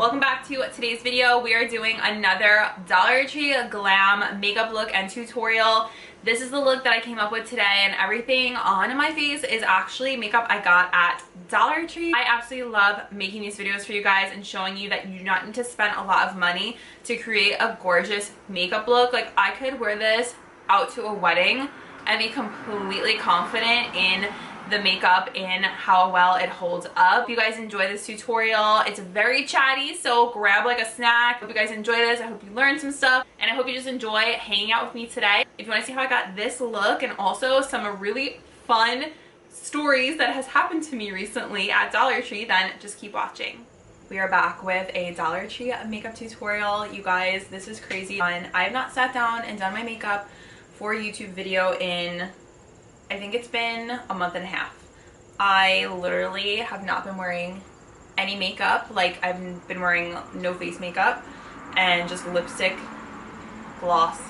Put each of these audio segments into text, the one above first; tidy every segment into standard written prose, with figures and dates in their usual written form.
Welcome back to today's video. We are doing another Dollar Tree Glam makeup look and tutorial. This is the look that I came up with today, and everything on my face is actually makeup I got at Dollar Tree. I absolutely love making these videos for you guys and showing you that you do not need to spend a lot of money to create a gorgeous makeup look. Like, I could wear this out to a wedding and be completely confident in the makeup and how well it holds up. If you guys enjoy this tutorial, it's very chatty, so grab like a snack. Hope you guys enjoy this. I hope you learned some stuff, and I hope you just enjoy hanging out with me today. If you want to see how I got this look and also some really fun stories that has happened to me recently at Dollar Tree, then just keep watching. We are back with a Dollar Tree makeup tutorial. You guys, this is crazy fun. I have not sat down and done my makeup for a YouTube video in, I think it's been a month and a half. I literally have not been wearing any makeup. Like, I've been wearing no face makeup and just lipstick, gloss,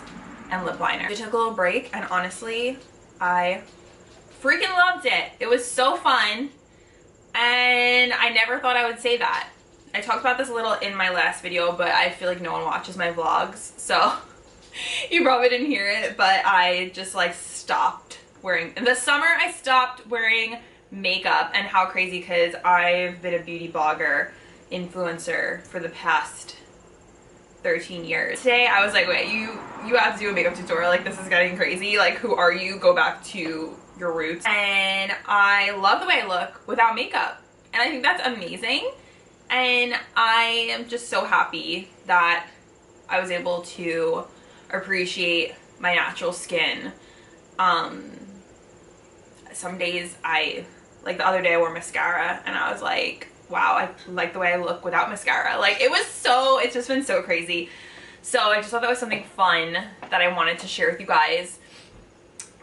and lip liner. I took a little break, and honestly, I freaking loved it. It was so fun, and I never thought I would say that. I talked about this a little in my last video, but I feel like no one watches my vlogs, so you probably didn't hear it, but I just like stopped wearing. In the summer, I stopped wearing makeup, and how crazy, because I've been a beauty blogger influencer for the past 13 years. Today I was like, wait, you have to do a makeup tutorial. Like, this is getting crazy. Like, who are you? Go back to your roots. And I love the way I look without makeup, and I think that's amazing, and I am just so happy that I was able to appreciate my natural skin. Some days like the other day I wore mascara and I was like, wow, I like the way I look without mascara. Like, it's just been so crazy. So I just thought that was something fun that I wanted to share with you guys.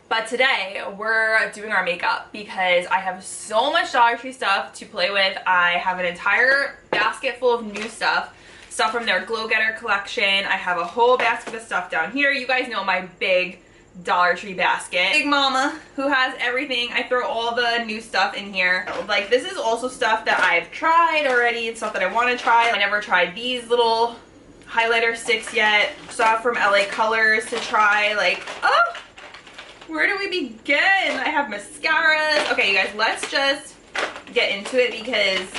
But today we're doing our makeup because I have so much Dollar Tree stuff to play with. I have an entire basket full of new stuff from their Glow Getter collection. I have a whole basket of stuff down here. You guys know my big Dollar Tree basket. Big mama who has everything. I throw all the new stuff in here. Like, this is also stuff that I've tried already. It's stuff that I want to try. I never tried these little highlighter sticks yet. Stuff from LA Colors to try. Like, oh, where do we begin? I have mascaras. Okay, you guys, let's just get into it because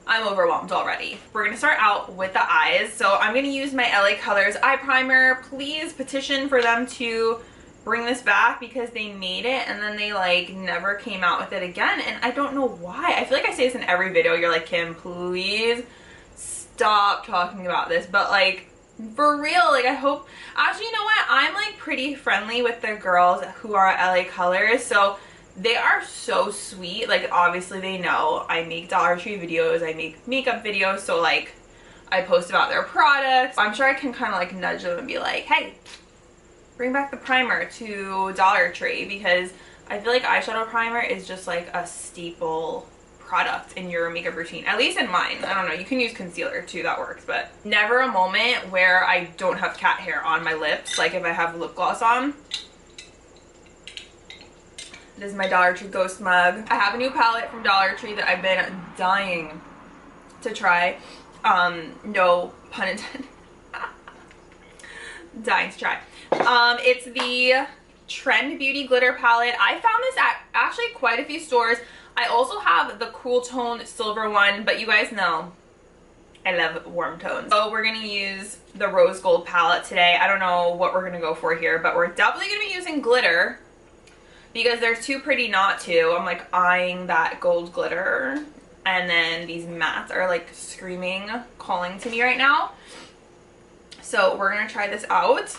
I'm overwhelmed already. We're gonna start out with the eyes. So I'm gonna use my LA Colors eye primer. Please petition for them to bring this back because they made it and then they like never came out with it again, and I don't know why. I feel like I say this in every video. You're like, Kim, please stop talking about this, but like, for real, like, I hope. Actually, you know what? I'm like pretty friendly with the girls who are at LA Colors, so they are so sweet. Like, obviously they know I make Dollar Tree videos, I make makeup videos, so like I post about their products. I'm sure I can kind of like nudge them and be like, hey, bring back the primer to Dollar Tree, because I feel like eyeshadow primer is just like a staple product in your makeup routine, at least in mine. I don't know, you can use concealer too, that works, but never a moment where I don't have cat hair on my lips. Like, if I have lip gloss on. This is my Dollar Tree Ghost mug. I have a new palette from Dollar Tree that I've been dying to try. No pun intended. Dying to try. It's the Trend Beauty Glitter Palette. I found this at actually quite a few stores. I also have the Cool Tone Silver one, but you guys know I love warm tones. So we're gonna use the Rose Gold palette today. I don't know what we're gonna go for here, but we're definitely gonna be using glitter, because they're too pretty not to. I'm like eyeing that gold glitter, and then these mattes are like screaming, calling to me right now. So we're gonna try this out.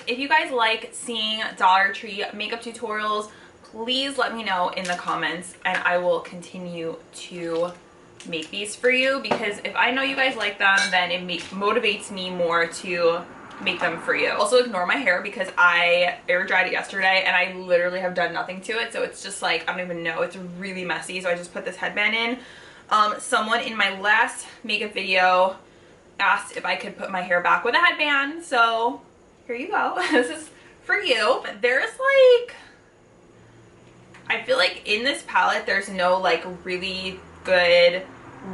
If you guys like seeing Dollar Tree makeup tutorials, please let me know in the comments, and I will continue to make these for you, because if I know you guys like them, then it motivates me more to make them for you. Also, ignore my hair because I air dried it yesterday and I literally have done nothing to it, so it's just like, I don't even know, it's really messy. So I just put this headband in. Someone in my last makeup video asked if I could put my hair back with a headband, so here you go. This is for you. There's like, I feel like in this palette there's no like really good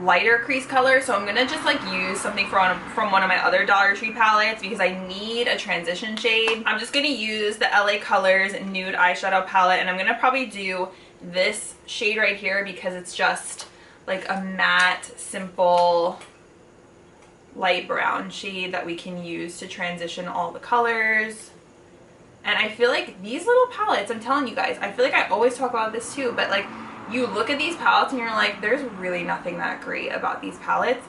lighter crease color, so I'm gonna just like use something from one of my other Dollar Tree palettes because I need a transition shade. I'm just gonna use the LA Colors nude eyeshadow palette, and I'm gonna probably do this shade right here because it's just like a matte, simple, light brown shade that we can use to transition all the colors. And I feel like these little palettes, I'm telling you guys, I feel like I always talk about this too, but like you look at these palettes and you're like, there's really nothing that great about these palettes,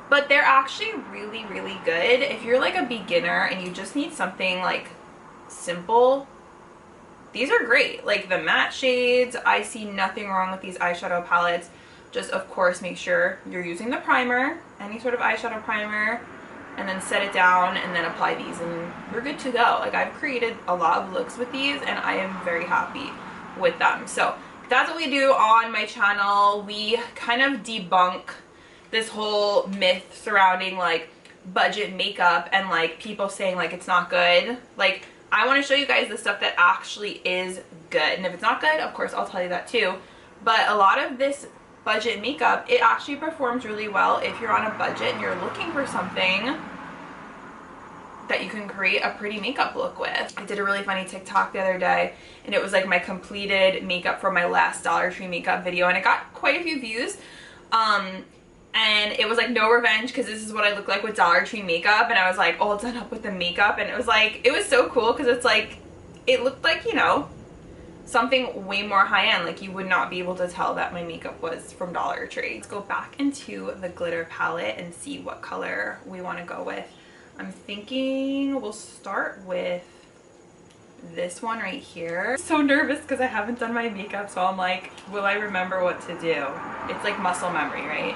but they're actually really, really good if you're like a beginner and you just need something like simple. These are great. Like the matte shades, I see nothing wrong with these eyeshadow palettes. Just of course make sure you're using the primer, any sort of eyeshadow primer, and then set it down and then apply these and you're good to go. Like I've created a lot of looks with these and I am very happy with them. So that's what we do on my channel. We kind of debunk this whole myth surrounding like budget makeup and like people saying like it's not good. Like I want to show you guys the stuff that actually is good, and if it's not good, of course I'll tell you that too. But a lot of this budget makeup, it actually performs really well if you're on a budget and you're looking for something that you can create a pretty makeup look with. I did a really funny TikTok the other day and it was like my completed makeup for my last Dollar Tree makeup video, and it got quite a few views. And it was like no revenge because this is what I look like with Dollar Tree makeup, and I was like all done up with the makeup, and it was like, it was so cool because it's like, it looked like, you know, something way more high-end. Like you would not be able to tell that my makeup was from Dollar Tree. Let's go back into the glitter palette and see what color we want to go with. I'm thinking we'll start with this one right here. I'm so nervous because I haven't done my makeup, so I'm like, will I remember what to do? It's like muscle memory, right?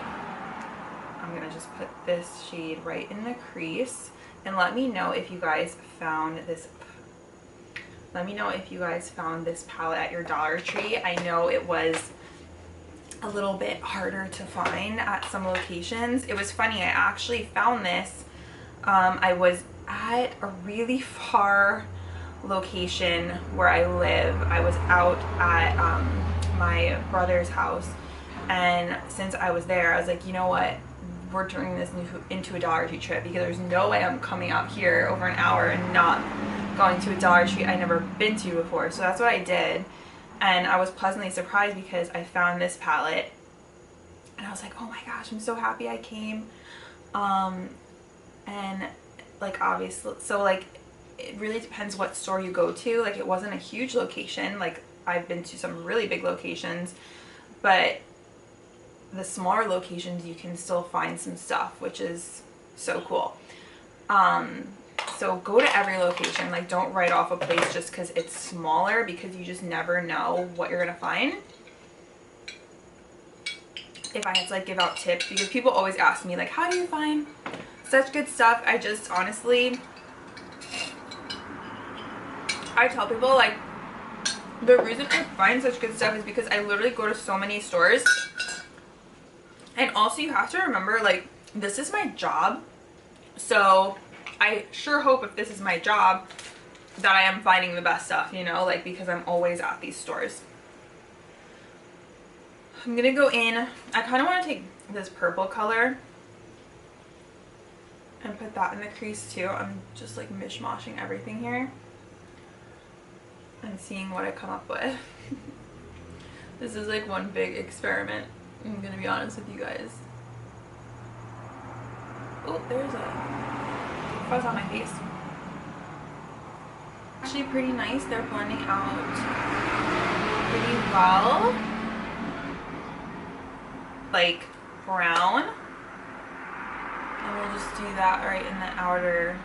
I'm gonna just put this shade right in the crease, and let me know if you guys found this. Let me know if you guys found this palette at your Dollar Tree. I know it was a little bit harder to find at some locations. It was funny, I actually found this. I was at a really far location where I live. I was out at my brother's house, and since I was there, I was like, you know what? We're turning this into a Dollar Tree trip because there's no way I'm coming out here over an hour and not going to a Dollar Tree I've never been to before. So that's what I did, and I was pleasantly surprised because I found this palette and I was like, oh my gosh, I'm so happy I came. And like obviously, so like it really depends what store you go to. Like it wasn't a huge location, like I've been to some really big locations, but the smaller locations you can still find some stuff, which is so cool. So go to every location. Like don't write off a place just because it's smaller, because you just never know what you're gonna find. If I had to like give out tips, because people always ask me like, how do you find such good stuff? I just honestly, I tell people like the reason I find such good stuff is because I literally go to so many stores. And also you have to remember, like, this is my job, so I sure hope if this is my job that I am finding the best stuff, you know, like, because I'm always at these stores. I'm gonna go in, I kind of want to take this purple color and put that in the crease too. I'm just like mishmashing everything here and seeing what I come up with. This is like one big experiment, I'm gonna be honest with you guys. Oh, there's a fuzz on my face. Actually pretty nice. They're blending out pretty well. Like brown. And we'll just do that right in the outer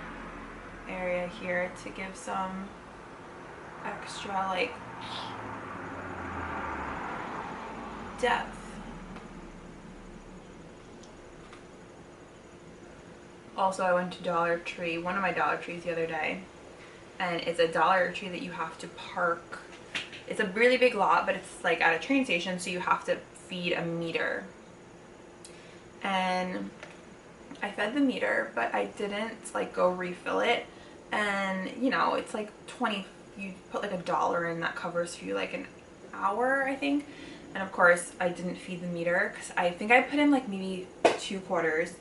area here to give some extra like depth. Also, I went to Dollar Tree, one of my Dollar Trees the other day, and it's a Dollar Tree that you have to park. It's a really big lot, but it's like at a train station, so you have to feed a meter. And I fed the meter, but I didn't like go refill it. And you know, it's like 20, you put like $1 in, that covers you like an hour, I think. And of course I didn't feed the meter because I think I put in like maybe 2 quarters.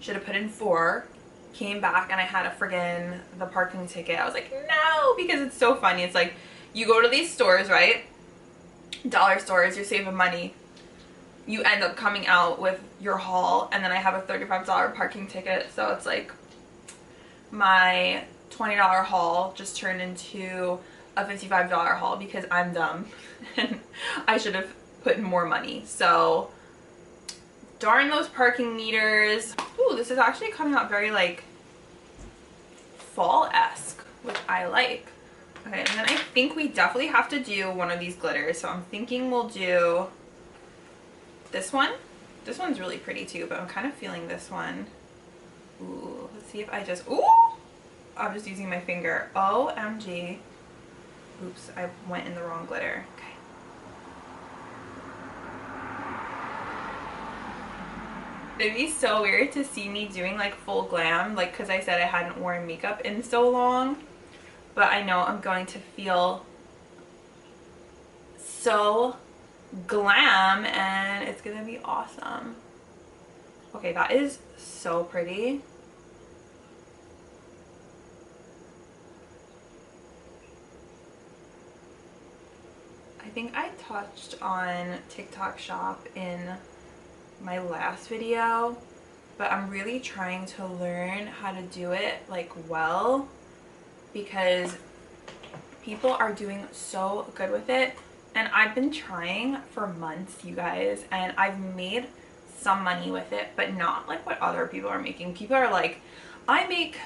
Should have put in 4. Came back and I had the parking ticket. I was like, no, because it's so funny. It's like you go to these stores, right? Dollar stores, you're saving money. You end up coming out with your haul, and then I have a $35 parking ticket. So it's like my $20 haul just turned into a $55 haul because I'm dumb and I should have put in more money. So darn those parking meters. Ooh, this is actually coming out very like fall-esque, which I like. Okay, and then I think we definitely have to do one of these glitters. So I'm thinking we'll do this one. This one's really pretty too, but I'm kind of feeling this one. Ooh, let's see if I just, ooh! I'm just using my finger. OMG. Oops, I went in the wrong glitter. Okay. It'd be so weird to see me doing like full glam, like because I said I hadn't worn makeup in so long. But I know I'm going to feel so glam and it's gonna be awesome. Okay, that is so pretty. I think I touched on TikTok shop in my last video, but I'm really trying to learn how to do it like well, because people are doing so good with it. And I've been trying for months, you guys, and I've made some money with it, but not like what other people are making. People are like,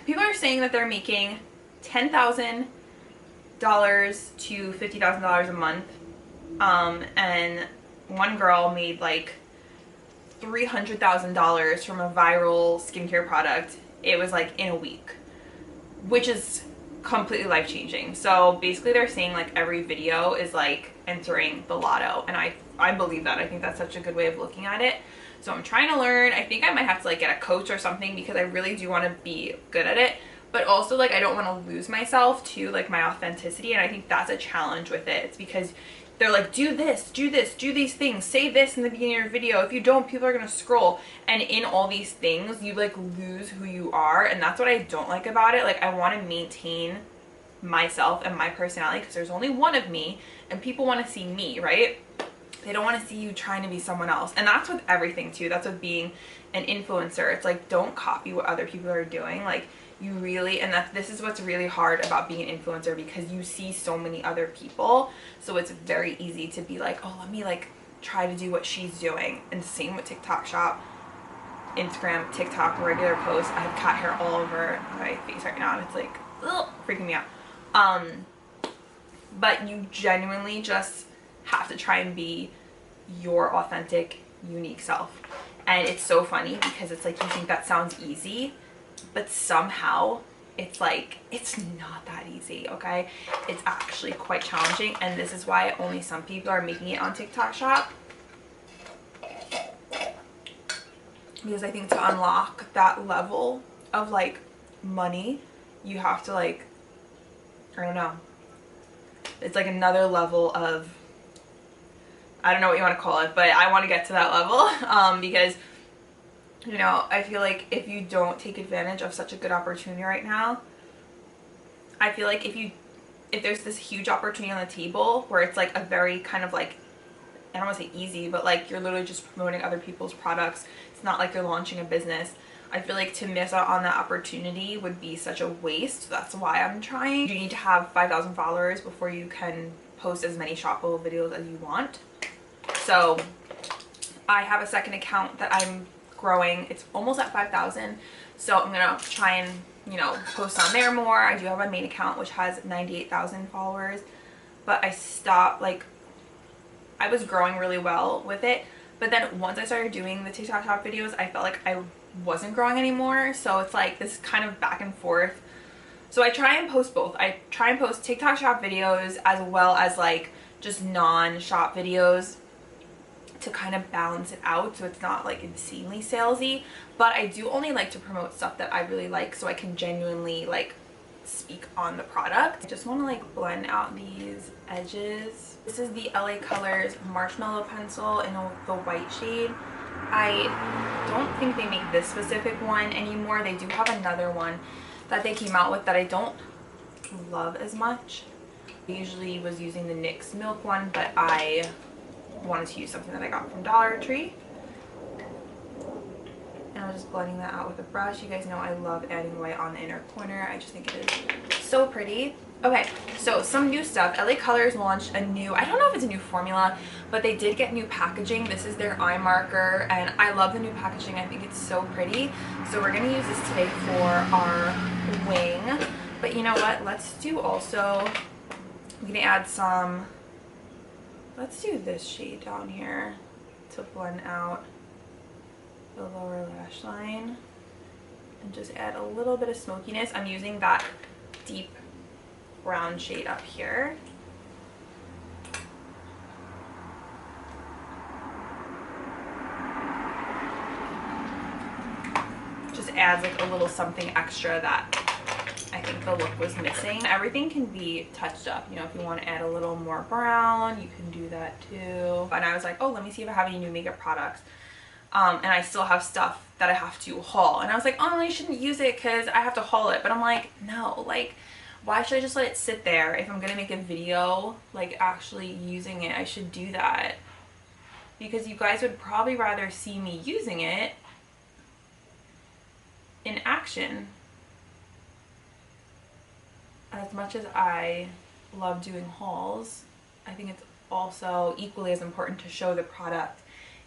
people are saying that they're making $10,000 to $50,000 a month. And one girl made like $300,000 from a viral skincare product. It was like in a week, which is completely life-changing. So basically they're saying like every video is like entering the lotto, and I believe that. I think that's such a good way of looking at it. So I'm trying to learn. I think I might have to like get a coach or something because I really do want to be good at it, but also like I don't want to lose myself to like my authenticity. And I think that's a challenge with it. It's because they're like, do this, do these things, say this in the beginning of your video. If you don't, people are gonna scroll. And in all these things, you like lose who you are. And that's what I don't like about it. Like I want to maintain myself and my personality because there's only one of me and people want to see me, right? They don't want to see you trying to be someone else. And that's with everything too. That's with being an influencer. It's like, don't copy what other people are doing. Like you really, and this is what's really hard about being an influencer, because you see so many other people, so it's very easy to be like, oh, let me like try to do what she's doing. And same with TikTok shop, Instagram, TikTok, regular posts. I have cat hair all over my face right now and it's like, ugh, freaking me out. But you genuinely just have to try and be your authentic, unique self. And it's so funny because it's like you think that sounds easy, but somehow it's like, it's not that easy, okay? It's actually quite challenging, and this is why only some people are making it on TikTok shop. Because I think to unlock that level of like money, you have to like, I don't know, it's like another level of, I don't know what you want to call it, but I want to get to that level because, you know, I feel like if you don't take advantage of such a good opportunity right now, I feel like if there's this huge opportunity on the table where it's like a very kind of like, I don't want to say easy, but like you're literally just promoting other people's products. It's not like you're launching a business. I feel like to miss out on that opportunity would be such a waste. That's why I'm trying. You need to have 5,000 followers before you can post as many shoppable videos as you want. So I have a second account that I'm growing. It's almost at 5,000. So I'm gonna try and, you know, post on there more. I do have my main account which has 98,000 followers, but I stopped. Like I was growing really well with it, but then once I started doing the TikTok shop videos, I felt like I wasn't growing anymore. So it's like this kind of back and forth. So I try and post both. I try and post TikTok shop videos as well as like just non-shop videos to kind of balance it out so it's not like insanely salesy. But I do only like to promote stuff that I really like, so I can genuinely like speak on the product. I just want to like blend out these edges. This is the LA Colors Marshmallow Pencil in the white shade. I don't think they make this specific one anymore. They do have another one that they came out with that I don't love as much. I usually was using the NYX Milk one, but I wanted to use something that I got from Dollar Tree. And I'm just blending that out with a brush. You guys know I love adding white on the inner corner. I just think it is so pretty. Okay, so some new stuff. LA Colors launched a new, I don't know if it's a new formula, but they did get new packaging. This is their eye marker, and I love the new packaging. I think it's so pretty. So we're gonna use this today for our wing. But you know what? Let's do also, I'm gonna add some, let's do this shade down here to blend out the lower lash line and just add a little bit of smokiness. I'm using that deep brown shade up here. Just adds like a little something extra that I think the look was missing. Everything can be touched up, you know, if you want to add a little more brown, you can do that too. And I was like, oh, let me see if I have any new makeup products. And I still have stuff that I have to haul. And I was like, oh, I shouldn't use it because I have to haul it. But I'm like, no, like, why should I just let it sit there? If I'm going to make a video, like actually using it, I should do that. Because you guys would probably rather see me using it in action. As much as I love doing hauls, I think it's also equally as important to show the product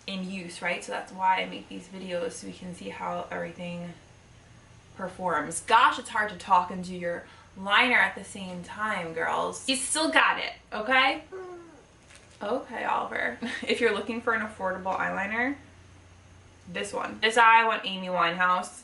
in use, right? So that's why I make these videos, so we can see how everything performs. Gosh, it's hard to talk and do your liner at the same time, girls. You still got it, okay? Okay, Oliver. If you're looking for an affordable eyeliner, this one. This eye, I want Amy Winehouse.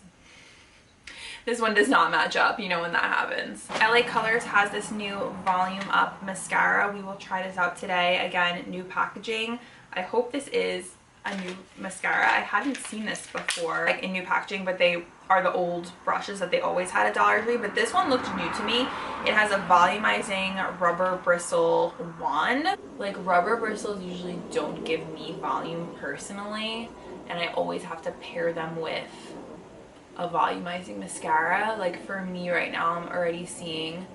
This one does not match up, you know when that happens. LA Colors has this new Volume Up mascara. We will try this out today. Again, new packaging. I hope this is a new mascara. I hadn't seen this before, like in new packaging, but they are the old brushes that they always had at Dollar Tree. But this one looked new to me. It has a volumizing rubber bristle wand. Like, rubber bristles usually don't give me volume personally, and I always have to pair them with a volumizing mascara. Like, for me right now, I'm already seeing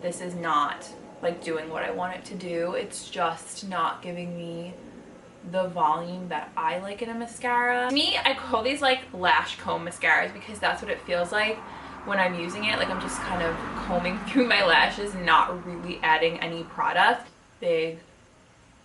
this is not like doing what I want it to do. It's just not giving me the volume that I like in a mascara. To me, I call these like lash comb mascaras because that's what it feels like when I'm using it. Like, I'm just kind of combing through my lashes, not really adding any product. Big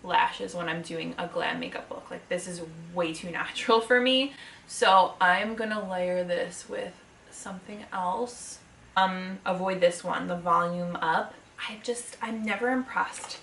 lashes when I'm doing a glam makeup look. Like, this is way too natural for me. So I'm gonna layer this with something else. Avoid this one, the Volume Up. I'm never impressed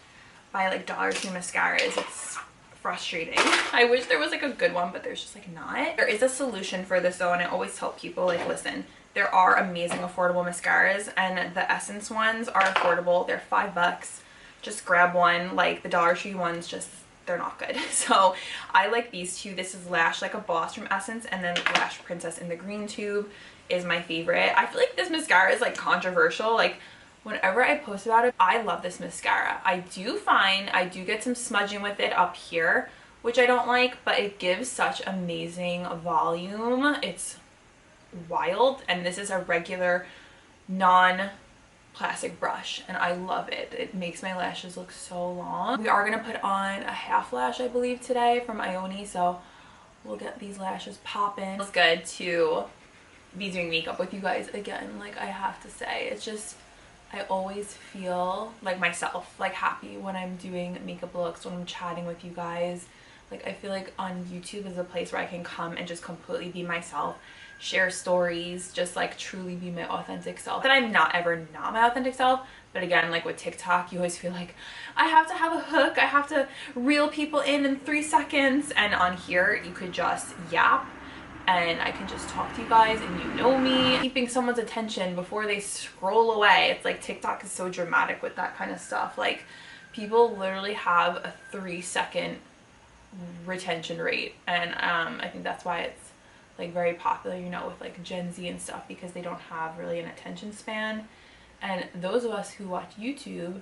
by like Dollar Tree mascaras. It's frustrating. I wish there was like a good one, but there's just like not. There is a solution for this though, and I always tell people, like, listen, there are amazing affordable mascaras, and the Essence ones are affordable. They're $5. Just grab one. Like, the Dollar Tree ones, just, they're not good. So I like these two. This is Lash Like a Boss from Essence, and then Lash Princess in the green tube is my favorite. I feel like this mascara is like controversial. Like, whenever I post about it, I love this mascara. I do get some smudging with it up here, which I don't like, but it gives such amazing volume. It's wild, and this is a regular non-plastic brush, and I love it. It makes my lashes look so long. We are gonna put on a half lash, I believe, today from IONI, so we'll get these lashes popping. It feels good to be doing makeup with you guys again. Like, I have to say, it's just, I always feel like myself, like happy when I'm doing makeup looks, when I'm chatting with you guys. Like, I feel like on YouTube is a place where I can come and just completely be myself, share stories, just like truly be my authentic self. That I'm not ever not my authentic self, but again, like with TikTok, you always feel like I have to have a hook, I have to reel people in 3 seconds, and on here you could just yap and I can just talk to you guys and you know me. Keeping someone's attention before they scroll away. It's like TikTok is so dramatic with that kind of stuff. Like, people literally have a 3-second retention rate, and I think that's why it's like very popular, you know, with like Gen Z and stuff, because they don't have really an attention span. And those of us who watch YouTube,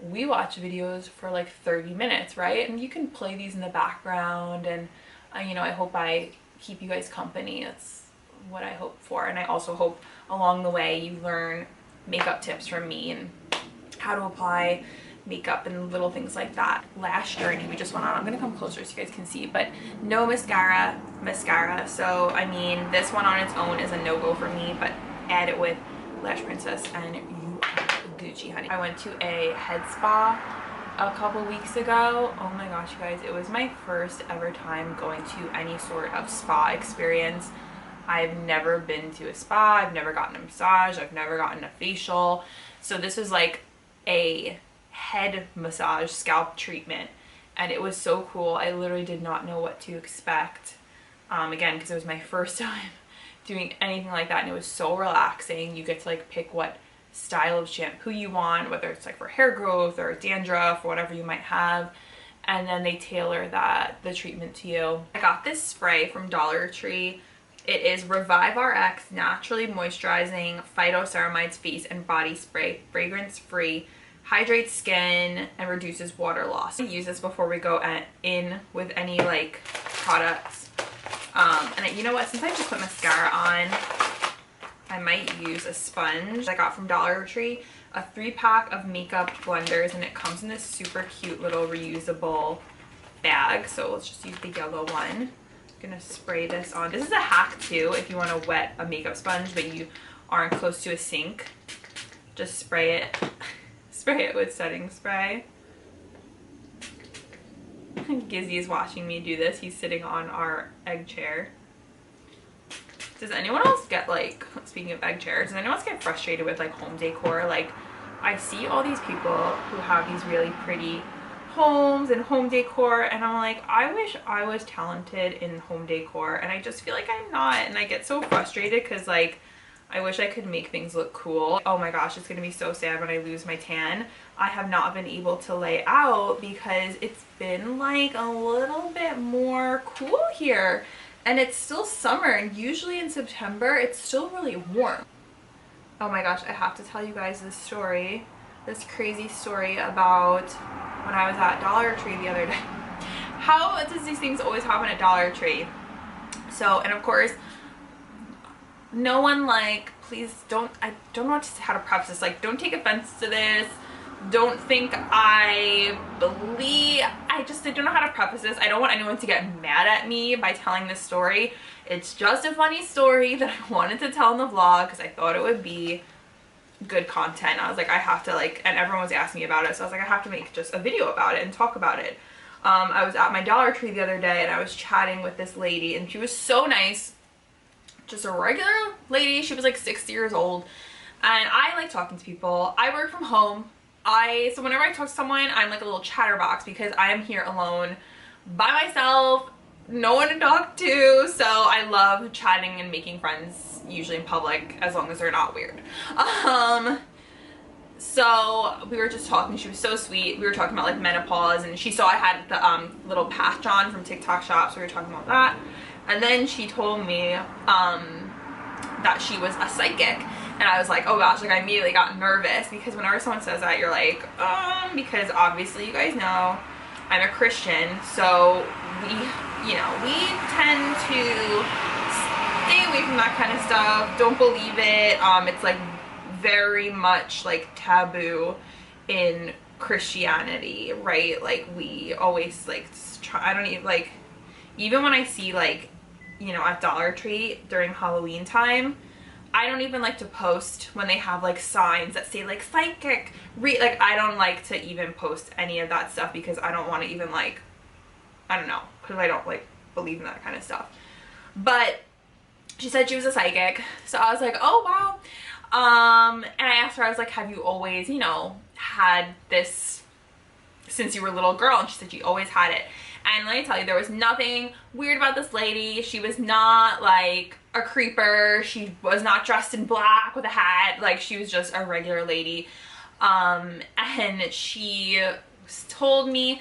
we watch videos for like 30 minutes, right? And you can play these in the background, and you know, I hope I keep you guys company. That's what I hope for. And I also hope along the way you learn makeup tips from me and how to apply makeup and little things like that. Lash journey we just went on. I'm gonna come closer so you guys can see, but no mascara. So I mean, this one on its own is a no-go for me, but add it with Lash Princess and you are Gucci, honey. I went to a head spa a couple weeks ago. Oh my gosh, you guys, it was my first ever time going to any sort of spa experience. I've never been to a spa, I've never gotten a massage, I've never gotten a facial. So this was like a head massage, scalp treatment, and it was so cool. I literally did not know what to expect. Again, because it was my first time doing anything like that, and it was so relaxing. You get to like pick what style of shampoo you want, whether it's like for hair growth or dandruff or whatever you might have, and then they tailor the treatment to you. I got this spray from Dollar Tree. It is Revive RX Naturally Moisturizing Phytoceramides Face and Body Spray, fragrance free, hydrates skin and reduces water loss. I use this before we go in with any like products. And you know what, since I just put mascara on, I might use a sponge I got from Dollar Tree, a 3-pack of makeup blenders, and it comes in this super cute little reusable bag. So let's just use the yellow one. I'm gonna spray this on. This is a hack too if you want to wet a makeup sponge but you aren't close to a sink. Just spray it. Spray it with setting spray. Gizzy is watching me do this. He's sitting on our egg chair. Does anyone else get like, speaking of egg chairs, does anyone else get frustrated with like home decor? Like, I see all these people who have these really pretty homes and home decor, and I'm like, I wish I was talented in home decor, and I just feel like I'm not, and I get so frustrated because like I wish I could make things look cool. Oh my gosh, it's gonna be so sad when I lose my tan. I have not been able to lay out because it's been like a little bit more cool here, and it's still summer, and usually in September it's still really warm. Oh my gosh, I have to tell you guys this story, this crazy story about when I was at Dollar Tree the other day. How does these things always happen at Dollar Tree? So, and of course, no one, like, please don't, I don't know how to preface this, like, don't take offense to this, don't think I don't know how to preface this. I don't want anyone to get mad at me by telling this story. It's just a funny story that I wanted to tell in the vlog because I thought it would be good content. I was like, I have to, like, and everyone was asking me about it, so I was like, I have to make just a video about it and talk about it. I was at my Dollar Tree the other day and I was chatting with this lady, and she was so nice. Just a regular lady. She was like 60 years old, and I like talking to people. I work from home. So whenever I talk to someone, I'm like a little chatterbox because I am here alone by myself, no one to talk to, so I love chatting and making friends, usually in public, as long as they're not weird. So we were just talking. She was so sweet. We were talking about like menopause, and she saw I had the little patch on from TikTok Shop, so we were talking about that. And then she told me that she was a psychic, and I was like, oh gosh, like I immediately got nervous because whenever someone says that, you're like, because obviously you guys know I'm a Christian, so we tend to stay away from that kind of stuff. Don't believe it. It's like very much like taboo in Christianity, right? Like we always like try, I don't even like, even when I see like, you know, at Dollar Tree during Halloween time, I don't even like to post when they have like signs that say like psychic, like I don't like to even post any of that stuff because I don't want to even like, I don't know, because I don't like believe in that kind of stuff. But she said she was a psychic, so I was like, oh wow. And I asked her, I was like, have you always, you know, had this since you were a little girl? And she said she always had it. And let me tell you, there was nothing weird about this lady. She was not like a creeper. She was not dressed in black with a hat. Like, she was just a regular lady. And she told me,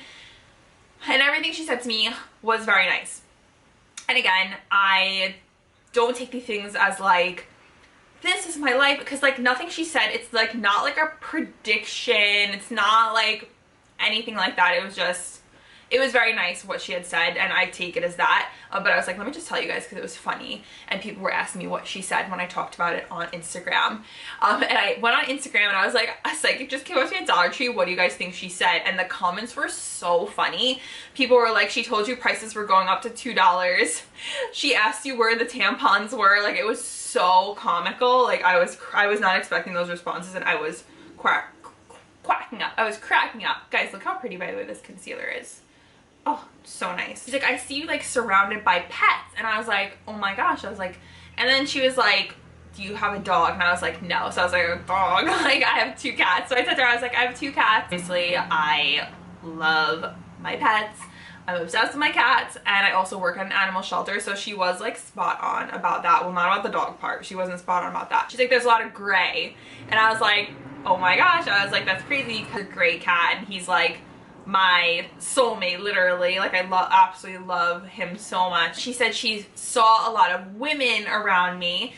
and everything she said to me was very nice. And again, I don't take these things as like this is my life, because like nothing she said, it's like not like a prediction, it's not like anything like that. It was just, it was very nice what she had said, and I take it as that. But I was like, let me just tell you guys because it was funny, and people were asking me what she said when I talked about it on Instagram. And I went on Instagram and I was like, a psychic just came up to me at Dollar Tree, what do you guys think she said? And the comments were so funny. People were like, she told you prices were going up to $2. She asked you where the tampons were. Like, it was so comical. Like, I was not expecting those responses, and I was cracking up. I was cracking up. Guys, look how pretty, by the way, this concealer is. Oh, so nice. She's like, I see you like surrounded by pets. And I was like, oh my gosh. I was like, and then she was like, do you have a dog? And I was like, no. So I was like, a dog? Like, I have 2 cats. So I said to her, I was like, I have 2 cats. Obviously, I love my pets. I'm obsessed with my cats, and I also work at an animal shelter, so she was like spot on about that. Well, not about the dog part. She wasn't spot on about that. She's like, there's a lot of gray. And I was like, oh my gosh. I was like, that's crazy. A gray cat, and he's like my soulmate, literally. Like, I absolutely love him so much. She said she saw a lot of women around me,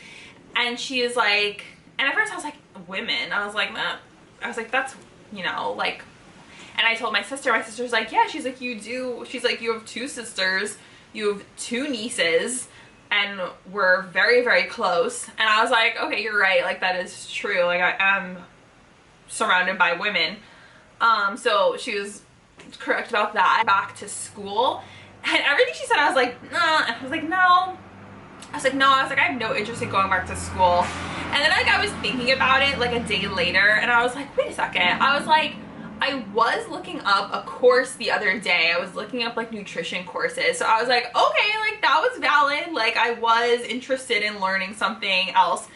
and she was like, and at first I was like, women? I was like, nah. I was like, that's, you know, like, and I told my sister's like, yeah. She's like, you do. She's like, you have 2 sisters, you have 2 nieces, and we're very, very close. And I was like, okay, you're right. Like, that is true. Like, I am surrounded by women. So she was correct about that. Back to school, and everything she said, I was like, nah. And I was like, no. I was like, no. I was like, I have no interest in going back to school. And then like I was thinking about it like a day later, and I was like, wait a second. I was like, I was looking up a course the other day. I was looking up like nutrition courses. So I was like, okay, like that was valid. Like, I was interested in learning something else.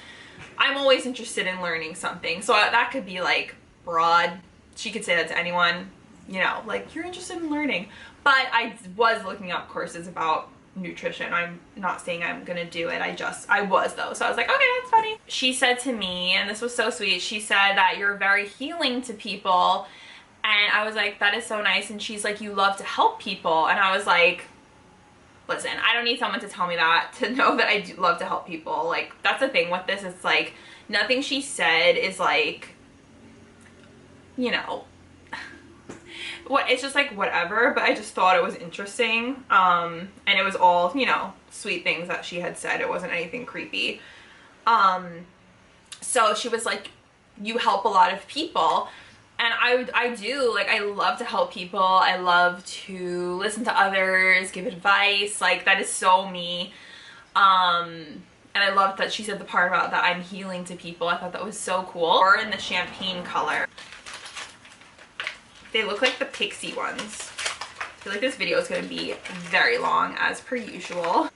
I'm always interested in learning something. So that could be like broad. She could say that to anyone, you know, like, you're interested in learning. But I was looking up courses about nutrition. I'm not saying I'm gonna do it. I was though. So I was like, okay, that's funny. She said to me, and this was so sweet, she said that you're very healing to people. And I was like, that is so nice. And she's like, you love to help people. And I was like, listen, I don't need someone to tell me that to know that I do love to help people. Like, that's the thing with this. It's like, nothing she said is like, you know, what, it's just like whatever. But I just thought it was interesting. And it was all, you know, sweet things that she had said. It wasn't anything creepy. So she was like, you help a lot of people. And I do, like, I love to help people. I love to listen to others, give advice. Like, that is so me. And I love that she said the part about that I'm healing to people. I thought that was so cool. Or in the champagne color. They look like the pixie ones. I feel like this video is going to be very long, as per usual.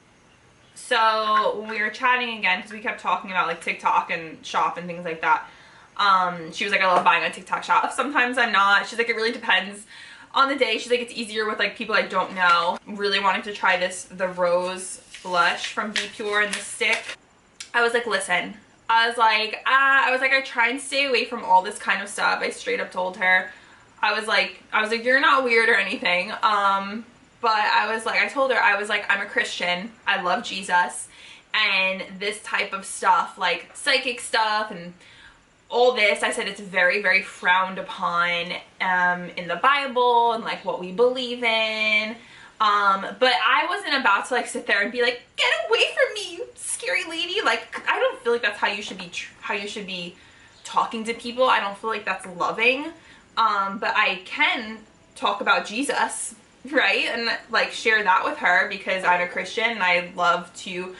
So when we were chatting again, because we kept talking about like TikTok and shop and things like that, she was like, I love buying on TikTok shop. Sometimes I'm not. She's like, it really depends on the day. She's like, it's easier with like people I don't know. Really wanted to try the rose blush from Be Pure in the stick. I was like, listen, I was like, I try and stay away from all this kind of stuff. I straight up told her, I was like, you're not weird or anything. But I told her, I was like, I'm a Christian. I love Jesus. And this type of stuff, like psychic stuff and all this, I said it's very, very frowned upon in the Bible and like what we believe in. But I wasn't about to like sit there and be like, get away from me, you scary lady. Like, I don't feel like that's how you should be talking to people. I don't feel like that's loving. But I can talk about Jesus, right? And like share that with her because I'm a Christian and I love to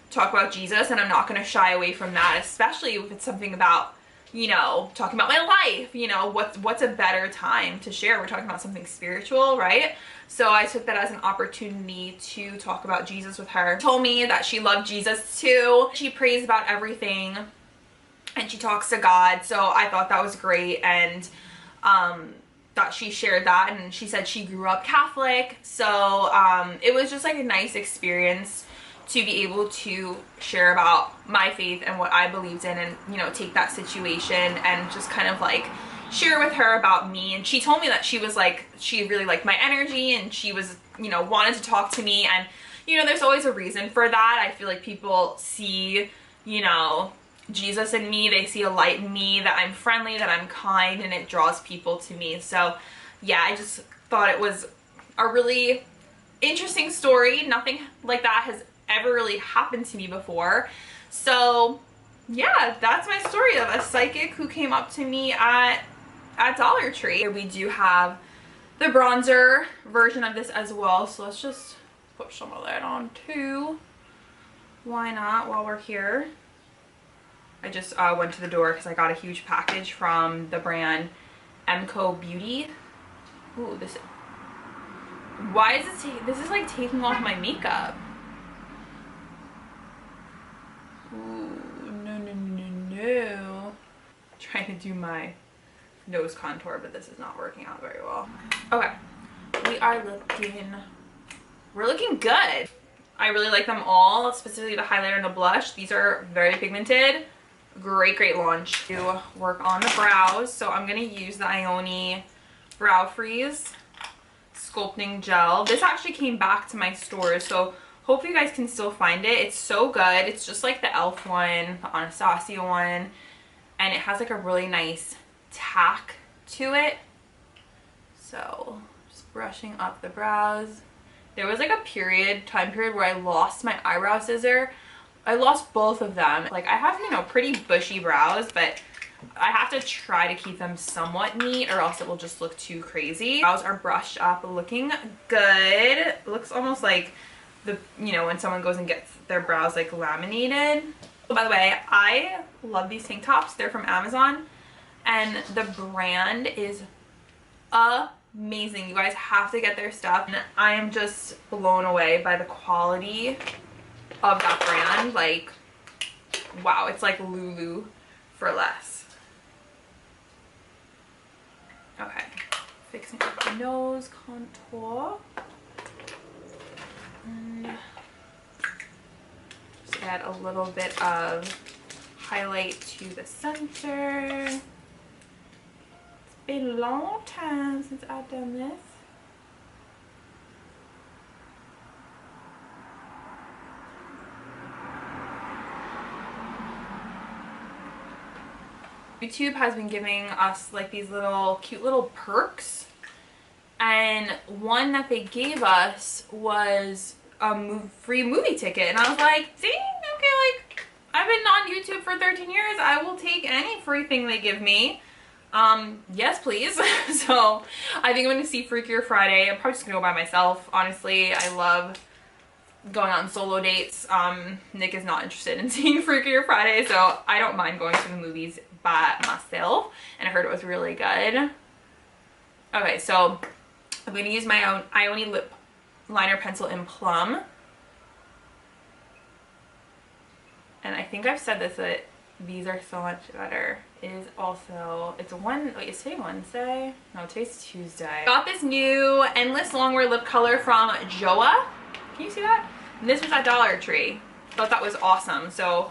talk about Jesus, and I'm not going to shy away from that, especially if it's something about, you know, talking about my life. You know, what's a better time to share? We're talking about something spiritual, right? So I took that as an opportunity to talk about Jesus with her. She told me that she loved Jesus too. She prays about everything and she talks to God. So I thought that was great, and that she shared that, and she said she grew up Catholic. So it was just like a nice experience to be able to share about my faith and what I believed in, and, you know, take that situation and just kind of like share with her about me. And she told me that she was like, she really liked my energy, and she was, you know, wanted to talk to me. And, you know, there's always a reason for that. I feel like people see, you know, Jesus in me. They see a light in me, that I'm friendly, that I'm kind, and it draws people to me. So yeah, I just thought it was a really interesting story. Nothing like that has ever really happened to me before. So yeah, that's my story of a psychic who came up to me at Dollar Tree. Here we do have the bronzer version of this as well. So let's just put some of that on too. Why not while we're here? I just went to the door because I got a huge package from the brand Beauty. Ooh, this. Why is this is like taking off my makeup? Ooh, no. Trying to do my nose contour, but this is not working out very well. Okay, we're looking good. I really like them all, specifically the highlighter and the blush. These are very pigmented. Great launch to work on the brows. So I'm gonna use the IONI Brow Freeze Sculpting Gel. This actually came back to my stores, so hopefully you guys can still find it. It's so good. It's just like the e.l.f. one, the Anastasia one, and it has like a really nice tack to it. So just brushing up the brows. There was like a time period where I lost my eyebrow scissor. I lost both of them. Like, I have, you know, pretty bushy brows, but I have to try to keep them somewhat neat or else it will just look too crazy. Brows are brushed up, looking good. It looks almost like you know, when someone goes and gets their brows like laminated. Oh, by the way, I love these tank tops. They're from Amazon and the brand is amazing. You guys have to get their stuff. And I am just blown away by the quality of that brand. Like, wow, it's like Lulu for less. Okay, fixing up the nose contour. And just add a little bit of highlight to the center. It's been a long time since I've done this. YouTube has been giving us like these little cute little perks, and one that they gave us was a free movie ticket, and I was like, dang, okay, like I've been on YouTube for 13 years. I will take any free thing they give me. Yes, please. So I think I'm going to see Freakier Friday. I'm probably just going to go by myself. Honestly, I love going on solo dates. Nick is not interested in seeing Freakier Friday, so I don't mind going to the movies by myself, and I heard it was really good. Okay, so I'm going to use my own IONI lip liner pencil in Plum. And I think I've said this, that these are so much better. It is also, it's is today Wednesday? No, today's Tuesday. Got this new Endless Longwear lip color from Joa. Can you see that? And this was at Dollar Tree. Thought that was awesome. So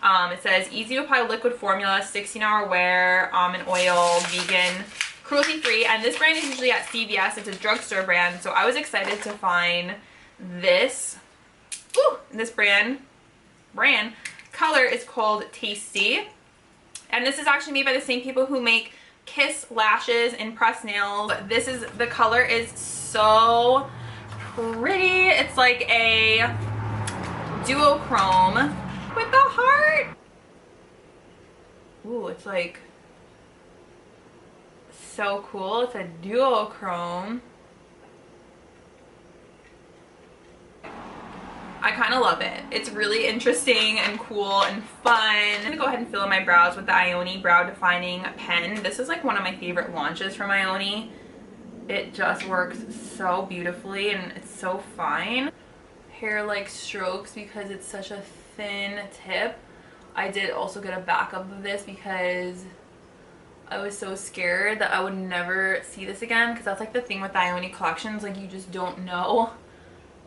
it says easy to apply liquid formula, 16-hour wear, almond oil, vegan, cruelty free. And this brand is usually at CVS. It's a drugstore brand. So I was excited to find this. Ooh, this brand color is called Tasty. And this is actually made by the same people who make Kiss lashes and pressed nails. The color is so pretty. It's like a duochrome with the heart. Ooh, it's like so cool. It's a duochrome. I kind of love it. It's really interesting and cool and fun. I'm gonna go ahead and fill in my brows with the IONI Brow Defining Pen. This is like one of my favorite launches from IONI. It just works so beautifully and it's so fine. Hair like strokes because it's such a thin tip. I did also get a backup of this because I was so scared that I would never see this again, because that's like the thing with the IONI collections, like you just don't know.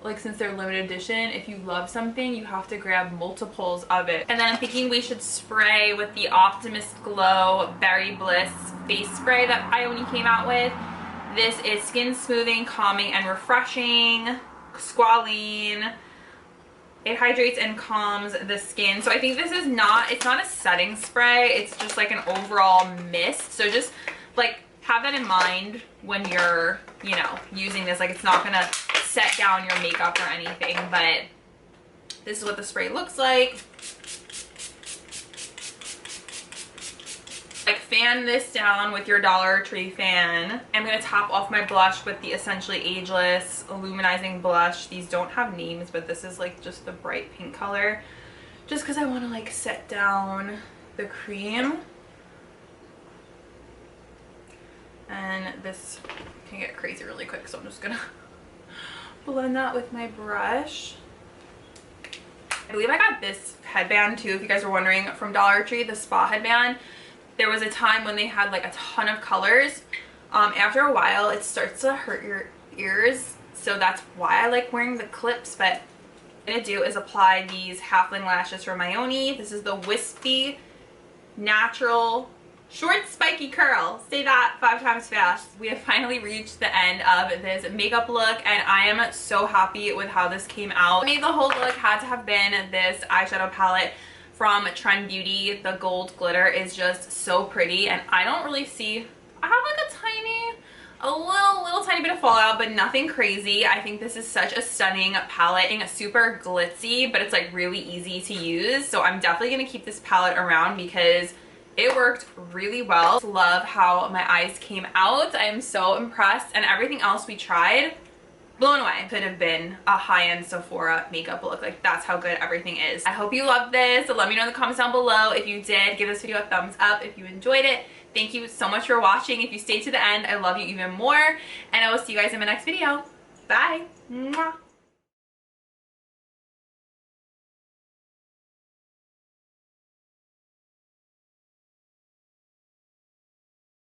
Like, since they're limited edition, if you love something, you have to grab multiples of it. And then I'm thinking we should spray with the Optimist Glow Berry Bliss face spray that IONI came out with. This is skin smoothing, calming, and refreshing. Squalene. It hydrates and calms the skin. So I think this is not, it's not a setting spray. It's just like an overall mist. So just like have that in mind when you're, you know, using this. Like it's not gonna set down your makeup or anything, but this is what the spray looks like. Like fan this down with your Dollar Tree fan. I'm gonna top off my blush with the Essentially Ageless Illuminizing Blush. These don't have names, but this is like just the bright pink color. Just because I want to like set down the cream. And this can get crazy really quick, so I'm just gonna blend that with my brush. I believe I got this headband too, if you guys were wondering, from Dollar Tree, the spa headband. There was a time when they had like a ton of colors. After a while it starts to hurt your ears, so that's why I like wearing the clips. But what I'm gonna do is apply these halfling lashes from IONI. This is the Wispy Natural Short Spiky Curl. Say that 5 times fast. We have finally reached the end of this makeup look, and I am so happy with how this came out. I mean, the whole look had to have been this eyeshadow palette from Trend Beauty. The gold glitter is just so pretty, and I don't really see, I have like a little tiny bit of fallout, but nothing crazy. I think this is such a stunning palette and super glitzy, but it's like really easy to use. So I'm definitely gonna keep this palette around because it worked really well. Love how my eyes came out. I am so impressed, and everything else we tried, blown away. Could have been a high-end Sephora makeup look. Like that's how good everything is. I hope you loved this. So let me know in the comments down below. If you did, give this video a thumbs up if you enjoyed it. Thank you so much for watching. If you stayed to the end, I love you even more, and I will see you guys in my next video. Bye. Mwah.